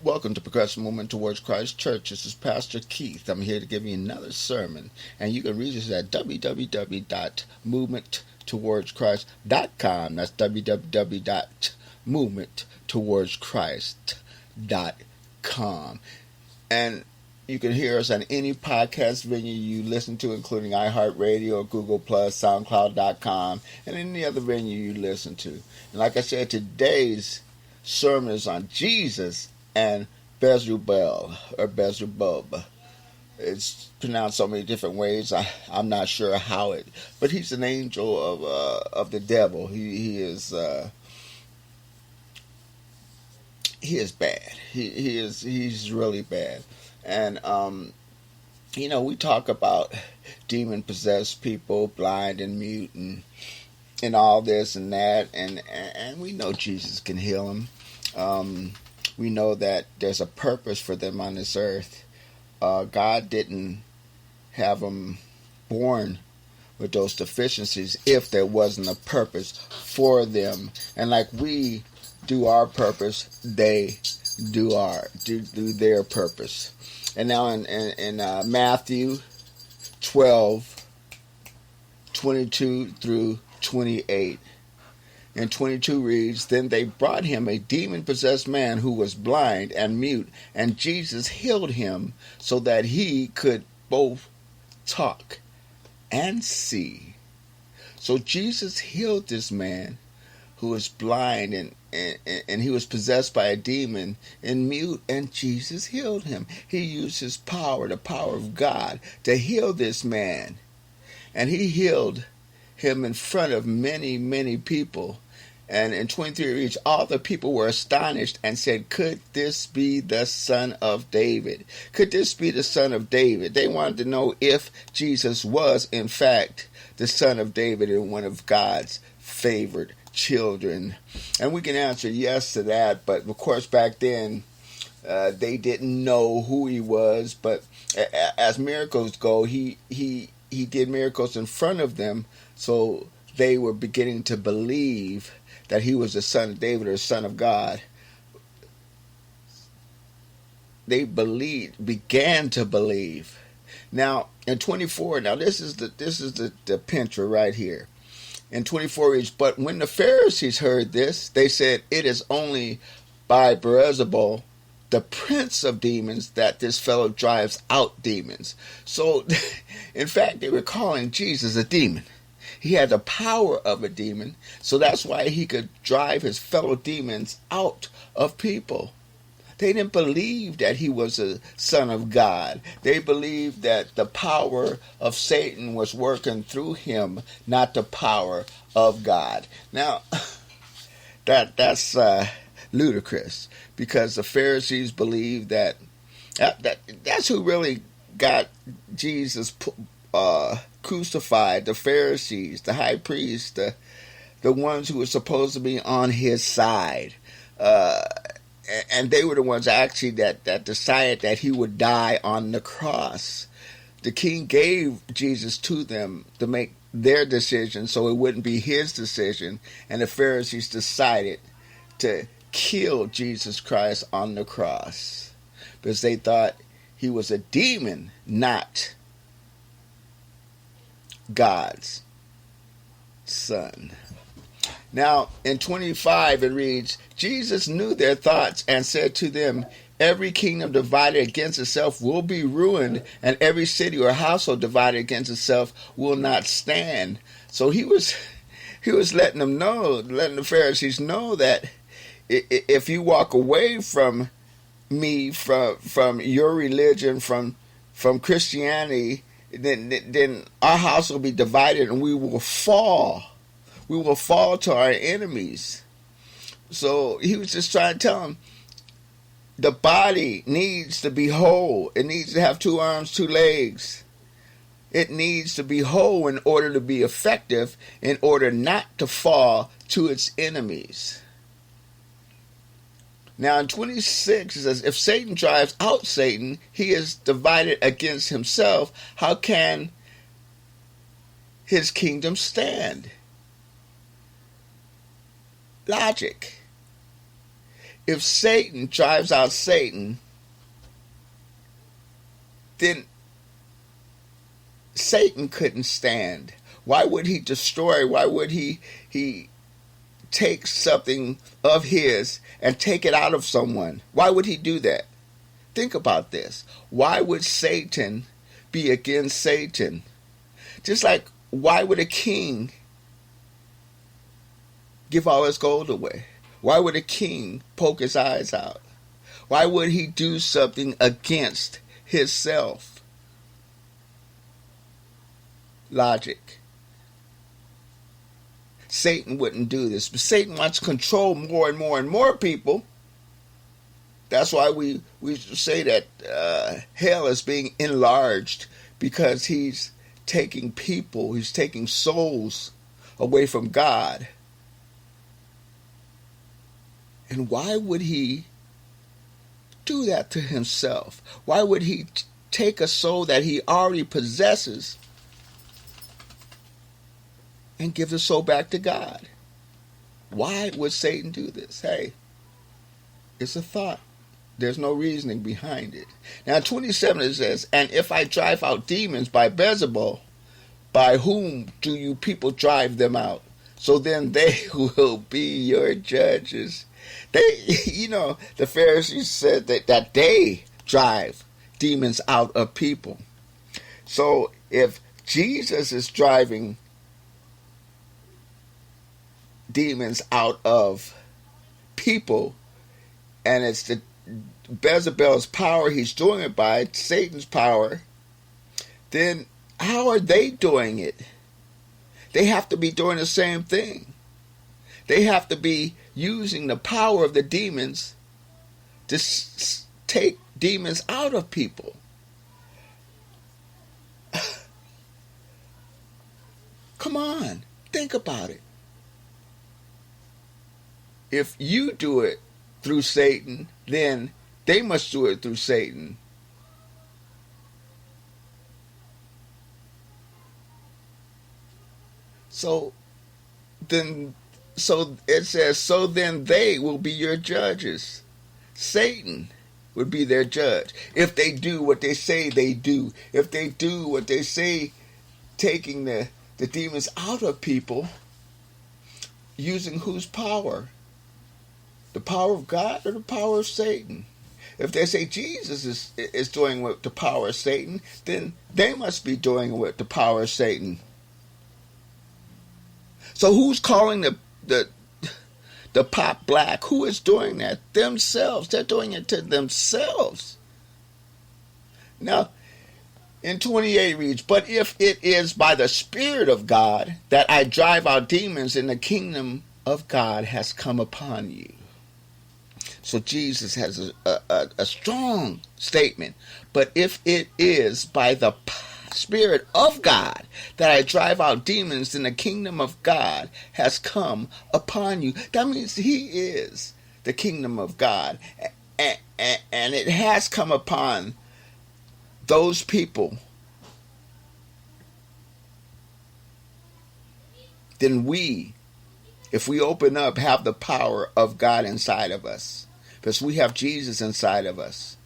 Welcome to Progressive Movement Towards Christ Church. This is Pastor Keith. I'm here to give you another sermon, and you can reach us at www.movementtowards.christ.com. That's www.movementtowards.christ.com. And you can hear us on any podcast venue you listen to, including iHeartRadio, Google Plus, SoundCloud.com, and any other venue you listen to. And like I said, today's sermon is on Jesus and Beelzebul or Beelzebub. It's pronounced so many different ways. I'm not sure how it, but he's an angel of the devil. He is bad. He's really bad. And we talk about demon possessed people, blind and mute, and all this and that, and we know Jesus can heal them. We know that there's a purpose for them on this earth. God didn't have them born with those deficiencies if there wasn't a purpose for them. And like we do our purpose, they do their purpose. And now in Matthew 12:22 through 28. And 22 reads, "Then they brought him a demon-possessed man who was blind and mute, and Jesus healed him so that he could both talk and see." So Jesus healed this man who was blind and he was possessed by a demon and mute, and Jesus healed him. He used his power, the power of God, to heal this man. And he healed him in front of many, many people. And in 23 reads, all the people were astonished and said, "Could this be the son of David? Could this be the son of David?" They wanted to know if Jesus was, in fact, the son of David and one of God's favored children. And we can answer yes to that. But, of course, back then, they didn't know who he was. But as miracles go, he did miracles in front of them, so they were beginning to believe that he was the son of David or son of God. They began to believe. Now in 24, now this is the pincher right here. In 24 reads, "But when the Pharisees heard this, they said, 'It is only by Beelzebul, the prince of demons, that this fellow drives out demons.'" So, in fact, they were calling Jesus a demon. He had the power of a demon, so that's why he could drive his fellow demons out of people. They didn't believe that he was a son of God. They believed that the power of Satan was working through him, not the power of God. Now, that's ludicrous, because the Pharisees believed that's who really got Jesus crucified. The Pharisees, the high priests, the ones who were supposed to be on his side. And they were the ones actually that decided that he would die on the cross. The king gave Jesus to them to make their decision so it wouldn't be his decision. And the Pharisees decided to kill Jesus Christ on the cross because they thought he was a demon, not God's son. Now, in 25, it reads, "Jesus knew their thoughts and said to them, 'Every kingdom divided against itself will be ruined, and every city or household divided against itself will not stand.'" So he was letting the Pharisees know that if you walk away from me, from your religion, from Christianity, then our house will be divided and we will fall. We will fall to our enemies. So he was just trying to tell them the body needs to be whole. It needs to have 2 arms, 2 legs. It needs to be whole in order to be effective, in order not to fall to its enemies. Now in 26 it says, "If Satan drives out Satan, he is divided against himself. How can his kingdom stand?" Logic. If Satan drives out Satan, then Satan couldn't stand. Why would he destroy? Why would he take something of his and take it out of someone? Why would he do that? Think about this. Why would Satan be against Satan? Just like, why would a king give all his gold away? Why would a king poke his eyes out? Why would he do something against himself? Logic. Satan wouldn't do this, but Satan wants to control more and more and more people. That's why we say that hell is being enlarged, because he's taking people, he's taking souls away from God. And why would he do that to himself? Why would he take a soul that he already possesses and give the soul back to God? Why would Satan do this? Hey, it's a thought. There's no reasoning behind it. Now, 27 it says, and if I drive out demons by Beelzebul, by whom do you people drive them out? So then they will be your judges. They, the Pharisees said that they drive demons out of people. So if Jesus is driving demons out of people, and it's the Beelzebul's power he's doing it by, Satan's power, then how are they doing it? They have to be doing the same thing. They have to be using the power of the demons to take demons out of people. Come on, think about it. If you do it through Satan, then they must do it through Satan. So it says, so then they will be your judges. Satan would be their judge. If they do what they say they do, if they do what they say, taking the demons out of people, using whose power? The power of God or the power of Satan? If they say Jesus is doing with the power of Satan, then they must be doing with the power of Satan. So who's calling the pot black? Who is doing that? Themselves. They're doing it to themselves. Now, in 28 reads, but if it is by the Spirit of God that I drive out demons, and the kingdom of God has come upon you. So Jesus has a strong statement. But if it is by the Spirit of God that I drive out demons, then the kingdom of God has come upon you. That means he is the kingdom of God. And it has come upon those people. Then we, if we open up, have the power of God inside of us. Because we have Jesus inside of us.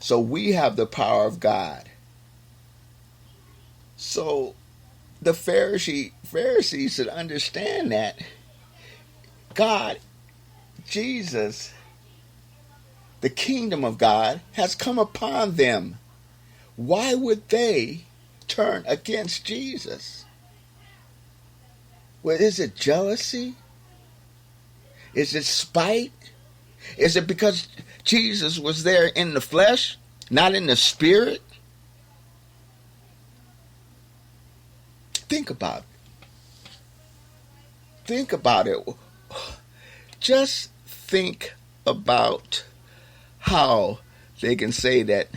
So we have the power of God. So the Pharisees should understand that God, Jesus, the kingdom of God has come upon them. Why would they turn against Jesus? Well, is it jealousy? Is it spite? Is it because Jesus was there in the flesh, not in the spirit? Think about it. Think about it. Just think about how they can say that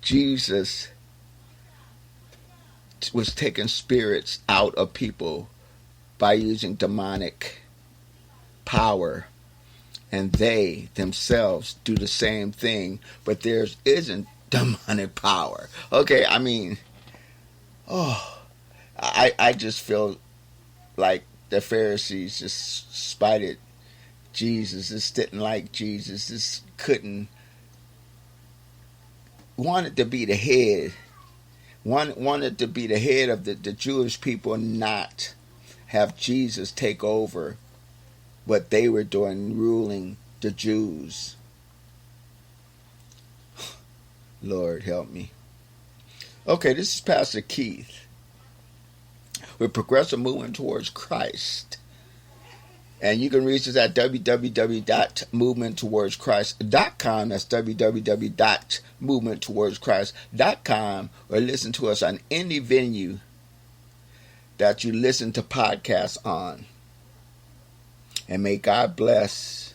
Jesus was taking spirits out of people by using demonic power, and they themselves do the same thing, but theirs isn't demonic power. Okay, I mean, I just feel like the Pharisees just spited Jesus. This didn't like Jesus. This wanted to be the head. Wanted to be the head of the Jewish people, not have Jesus take over what they were doing, ruling the Jews. Lord help me. Okay, this is Pastor Keith with Progressive Movement Towards Christ. And you can reach us at www.movementtowards.christ.com. That's www.movementtowards.christ.com. Or listen to us on any venue that you listen to podcasts on. And may God bless.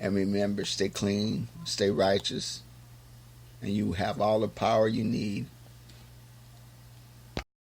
And remember, stay clean, stay righteous, and you have all the power you need